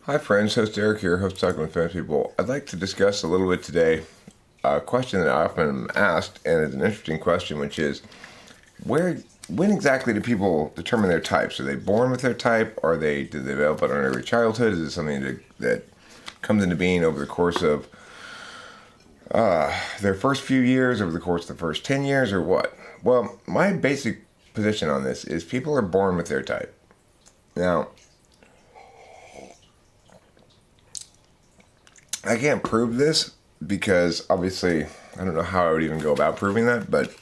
Hi friends, host Eric here, host Talking with Famous People. I'd like to discuss a little bit today a question that I often am asked, and it's an interesting question, which is, when exactly do people determine their types? Are they born with their type? Do they develop it in early childhood? Is it something that comes into being over the course of their first few years, over the course of the first 10 years, or what? Well, my basic position on this is people are born with their type. Now, I can't prove this because obviously I don't know how I would even go about proving that, but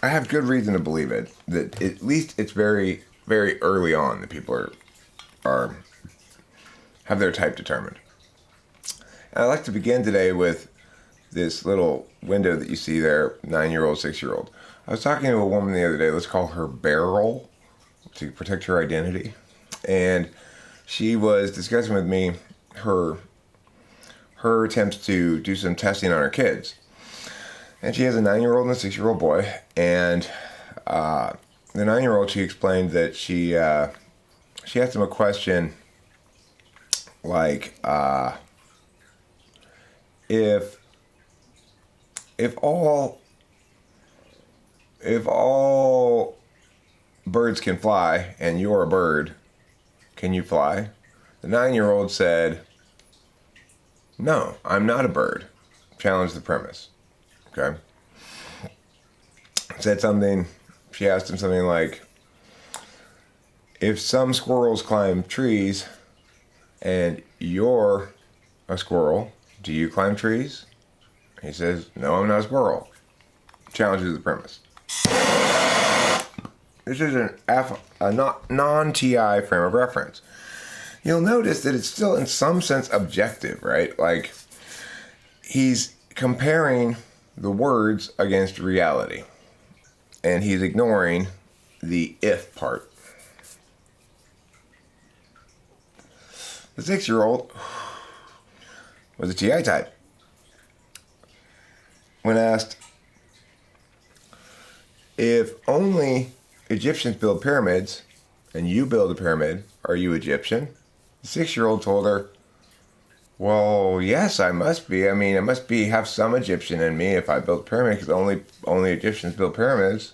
I have good reason to believe it. That at least it's very, very early on that people are have their type determined. And I'd like to begin today with this little window that you see there, 9-year-old, 6-year-old. I was talking to a woman the other day, let's call her Beryl, to protect her identity. And she was discussing with me her attempts to do some testing on her kids. And she has a 9-year-old and a 6-year-old boy. And the 9-year-old, she explained that she asked him a question like, if all birds can fly and you're a bird, can you fly? The 9-year-old said, no, I'm not a bird. Challenged the premise. Okay? She asked him something like, if some squirrels climb trees and you're a squirrel, do you climb trees? He says, no, I'm not a squirrel. Challenges the premise. This is a non-TI frame of reference. You'll notice that it's still in some sense objective, right? Like, he's comparing the words against reality. And he's ignoring the if part. The 6-year-old was a TI type. When asked, if only Egyptians build pyramids and you build a pyramid, are you Egyptian? The 6-year-old told her, well, yes, I must be. I mean, I must have some Egyptian in me if I build a pyramid, because only Egyptians build pyramids.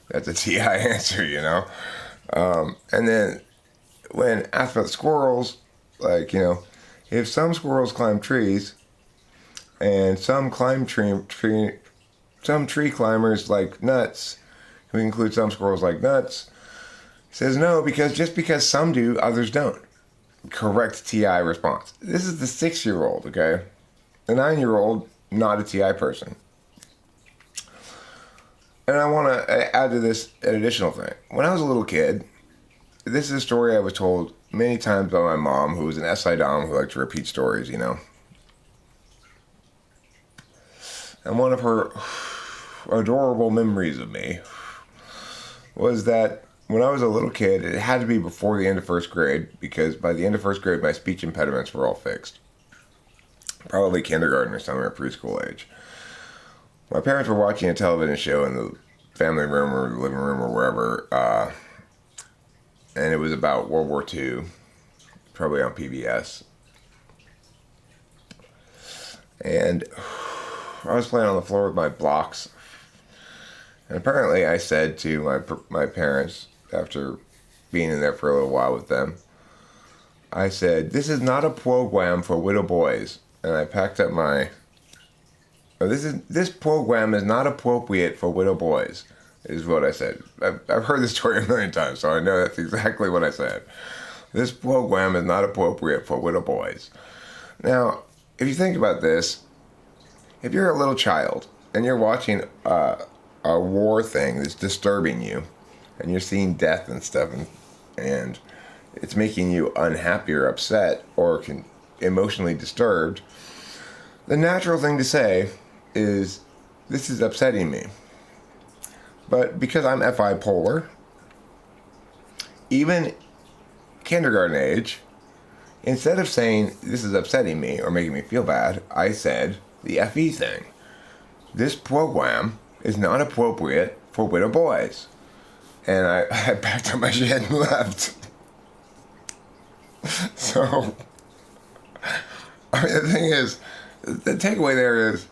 That's a TI answer, you know. And then when asked about squirrels, like, you know, if some squirrels climb trees and some tree climbers like nuts, we include some squirrels like nuts, he says no, because some do, others don't. Correct TI response. This is the 6-year-old, okay? The 9-year-old, not a TI person. And I want to add to this an additional thing. When I was a little kid, this is a story I was told many times by my mom, who was an SI Dom who liked to repeat stories, you know. And one of her adorable memories of me was that when I was a little kid, it had to be before the end of first grade, because by the end of first grade, my speech impediments were all fixed. Probably kindergarten or somewhere, preschool age. My parents were watching a television show in the family room or the living room or wherever, and it was about World War II, probably on PBS. And I was playing on the floor with my blocks, and apparently I said to my parents, after being in there for a little while with them, I said, this is not a program for little boys. And I packed up this program is not appropriate for little boys, is what I said. I've heard this story a million times, so I know that's exactly what I said. This program is not appropriate for little boys. Now, if you think about this, if you're a little child and you're watching a war thing that's disturbing you, and you're seeing death and stuff, and it's making you unhappy or upset or emotionally disturbed, the natural thing to say is, this is upsetting me. But because I'm FI polar, even kindergarten age, instead of saying, this is upsetting me or making me feel bad, I said the FE thing. This program is not appropriate for little boys. And I packed up my shit and left. So, I mean, the thing is, the takeaway there is,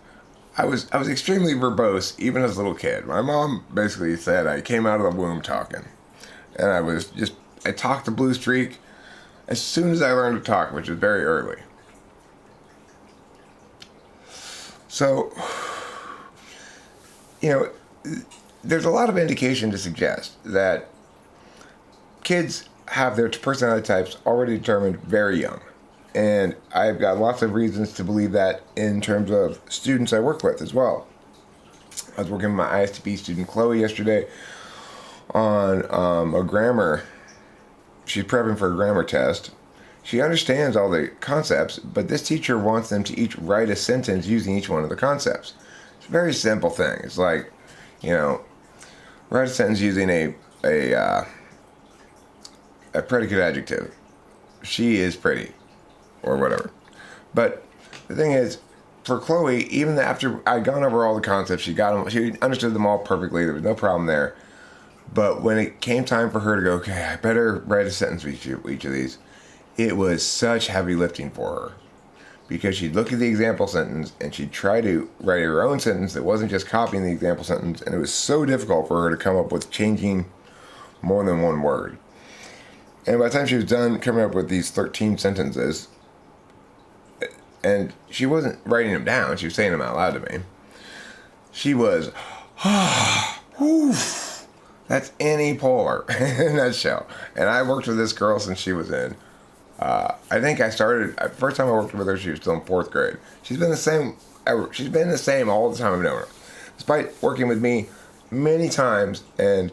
I was extremely verbose even as a little kid. My mom basically said I came out of the womb talking, and I talked the blue streak as soon as I learned to talk, which was very early. So, you know, there's a lot of indication to suggest that kids have their personality types already determined very young. And I've got lots of reasons to believe that in terms of students I work with as well. I was working with my ISTP student Chloe yesterday on a grammar. She's prepping for a grammar test. She understands all the concepts, but this teacher wants them to each write a sentence using each one of the concepts. It's a very simple thing. It's like, write a sentence using a predicate adjective. She is pretty. Or whatever. But the thing is, for Chloe, even after I'd gone over all the concepts, she understood them all perfectly. There was no problem there. But when it came time for her to go, okay, I better write a sentence with each of these, it was such heavy lifting for her. Because she'd look at the example sentence and she'd try to write her own sentence that wasn't just copying the example sentence, and it was so difficult for her to come up with changing more than one word. And by the time she was done coming up with these 13 sentences, and she wasn't writing them down, she was saying them out loud to me, she was, that's any polar in a nutshell. And I worked with this girl since she was in, I think first time I worked with her, she was still in 4th grade. She's been the same all the time I've known her. Despite working with me many times, and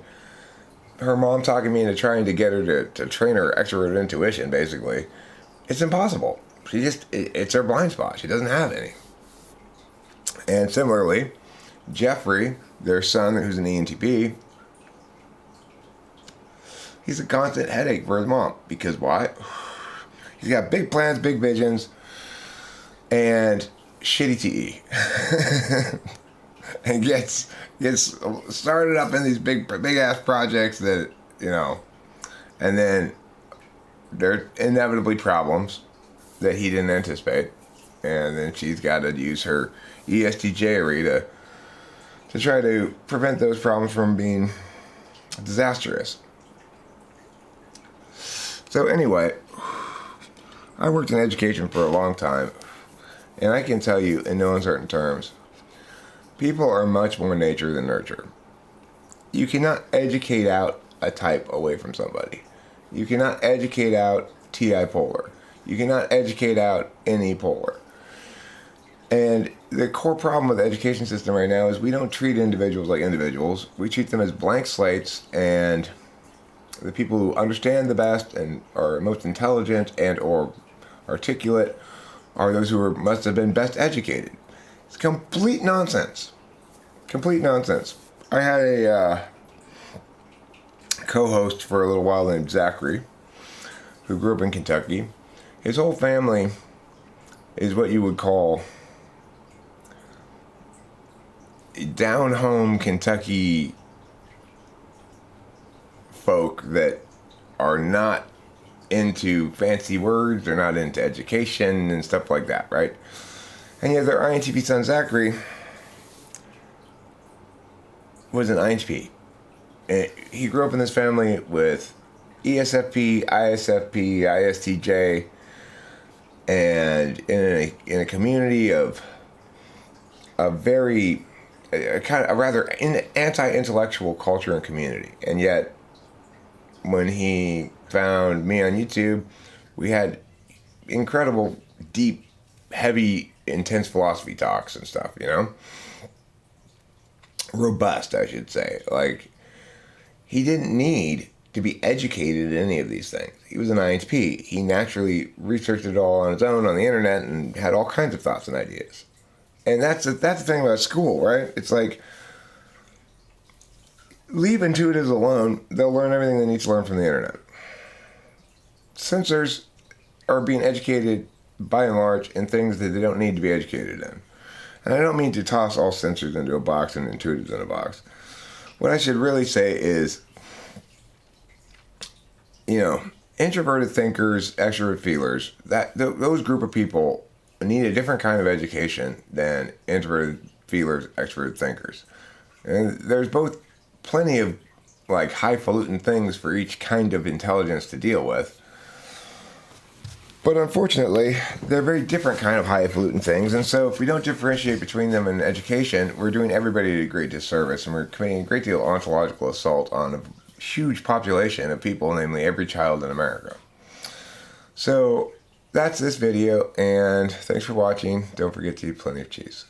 her mom talking me into trying to get her to train her extroverted intuition, basically, it's impossible. It's her blind spot. She doesn't have any. And similarly, Jeffrey, their son, who's an ENTP, he's a constant headache for his mom. Because why? He's got big plans, big visions, and shitty TE. And gets started up in these big ass projects that, and then there are inevitably problems that he didn't anticipate, and then she's got to use her ESTJ to try to prevent those problems from being disastrous. So anyway, I worked in education for a long time, and I can tell you in no uncertain terms, people are much more nature than nurture. You cannot educate out a type away from somebody. You cannot educate out TI polar. You cannot educate out NE polar. And the core problem with the education system right now is we don't treat individuals like individuals. We treat them as blank slates, and the people who understand the best and are most intelligent and or articulate are those who must have been best educated. It's complete nonsense. Complete nonsense. I had a co-host for a little while named Zachary, who grew up in Kentucky. His whole family is what you would call down-home Kentucky folk that are not into fancy words, they're not into education and stuff like that, right? And yet their INTP son Zachary was an INTP. And he grew up in this family with ESFP, ISFP, ISTJ, and in a community of a very a rather anti-intellectual culture and community. And yet, when he found me on YouTube, we had incredible, deep, heavy, intense philosophy talks and stuff, Robust, I should say. Like, he didn't need to be educated in any of these things. He was an INTP. He naturally researched it all on his own on the internet and had all kinds of thoughts and ideas. And that's the thing about school, right? It's like, leave intuitives alone. They'll learn everything they need to learn from the internet. Sensors are being educated, by and large, in things that they don't need to be educated in. And I don't mean to toss all sensors into a box and intuitives in a box. What I should really say is, introverted thinkers, extrovert feelers, those group of people need a different kind of education than introverted feelers, extrovert thinkers. And there's both plenty of like highfalutin things for each kind of intelligence to deal with. But unfortunately, they're very different kind of highfalutin things, and so if we don't differentiate between them in education, we're doing everybody a great disservice, and we're committing a great deal of ontological assault on a huge population of people, namely every child in America. So that's this video, and thanks for watching. Don't forget to eat plenty of cheese.